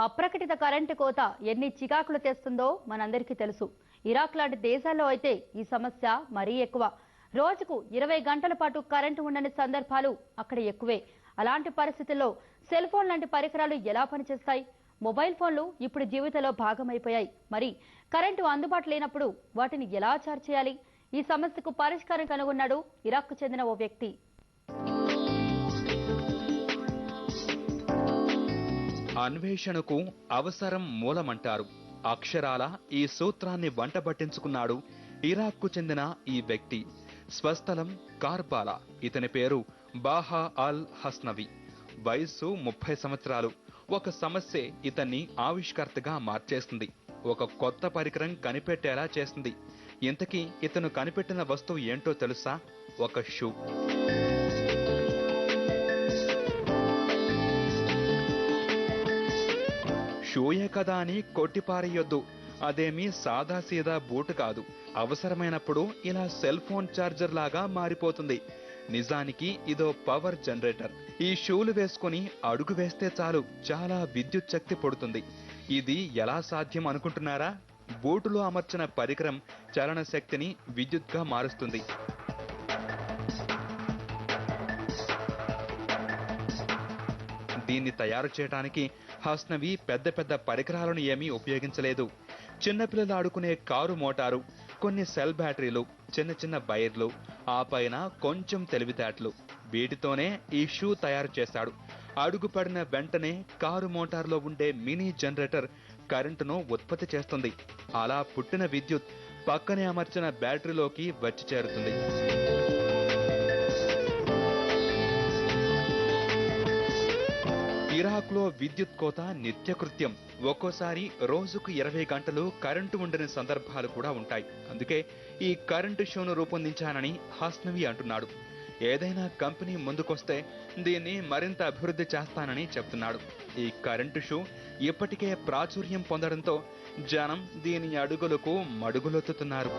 అప్రకటిత current కోత ఎన్ని చికాకులు తెస్తుందో మనందరికీ తెలుసు. ఇరాక్ లాంటి దేశాల్లో అయితే ఈ సమస్య మరీ ఎక్కువ. రోజుకు 20 గంటల పాటు కరెంటు ఉండని సందర్భాలు అక్కడ ఎక్కువే. అలాంటి పరిస్థితుల్లో సెల్ ఫోన్ లాంటి పరికరాలు ఎలా పనిచేస్తాయి? మొబైల్ ఫోన్లు ఇప్పుడు జీవితంలో భాగమైపోయాయి. మరి కరెంటు అందుబాటు లేనప్పుడు వాటిని ఎలా చార్జ్ చేయాలి? ఈ సమస్యకు పరిష్కారం కనుగొన్నాడు ఇరాక్కు చెందిన ఓ వ్యక్తి. అన్వేషణకు అవసరం మూలమంటారు. అక్షరాల ఈ సూత్రాన్ని వంటబట్టించుకున్నాడు ఇరాక్కు చెందిన ఈ వ్యక్తి. స్వస్థలం కార్బాలా. ఇతని పేరు బాహా అల్ హస్నవి. వయస్సు 30 సంవత్సరాలు. ఒక సమస్య ఇతన్ని ఆవిష్కర్తగా మార్చేస్తుంది. ఒక కొత్త పరికరం కనిపెట్టేలా చేస్తుంది. ఇంతకీ ఇతను కనిపెట్టిన వస్తువు ఏంటో తెలుసా? ఒక షూ. షూయే కదా అని కొట్టిపారేయొద్దు. అదేమీ సాదాసీదా బూటు కాదు. అవసరమైనప్పుడు ఇలా సెల్ ఫోన్ ఛార్జర్ లాగా మారిపోతుంది. నిజానికి ఇదో పవర్ జనరేటర్. ఈ షూలు వేసుకుని అడుగు వేస్తే చాలు, చాలా విద్యుత్ శక్తి పడుతుంది. ఇది ఎలా సాధ్యం అనుకుంటున్నారా? బూటులో అమర్చిన పరికరం చలన శక్తిని విద్యుత్గా మారుస్తుంది. దీన్ని తయారు చేయడానికి హస్నవి పెద్ద పెద్ద పరికరాలను ఏమీ ఉపయోగించలేదు. చిన్నపిల్లలు ఆడుకునే కారు మోటారు, కొన్ని సెల్ బ్యాటరీలు, చిన్న చిన్న వైర్లు, ఆ పైన కొంచెం తెలివితేటలు. వీటితోనే ఈ షూ తయారు చేశాడు. అడుగుపడిన వెంటనే కారు మోటార్లో ఉండే మినీ జనరేటర్ కరెంటును ఉత్పత్తి చేస్తుంది. అలా పుట్టిన విద్యుత్ పక్కనే అమర్చిన బ్యాటరీలోకి వచ్చి చేరుతుంది. ఇరాక్లో విద్యుత్ కోత నిత్యకృత్యం. ఒక్కోసారి రోజుకు 20 గంటలు కరెంటు ఉండని సందర్భాలు కూడా ఉంటాయి. అందుకే ఈ కరెంటు షోను రూపొందించానని హస్నవి అంటున్నాడు. ఏదైనా కంపెనీ ముందుకొస్తే దీన్ని మరింత అభివృద్ధి చేస్తానని చెప్తున్నాడు. ఈ కరెంటు షో ఇప్పటికే ప్రాచుర్యం పొందడంతో జనం దీని అడుగులకు మడుగులొత్తుతున్నారు.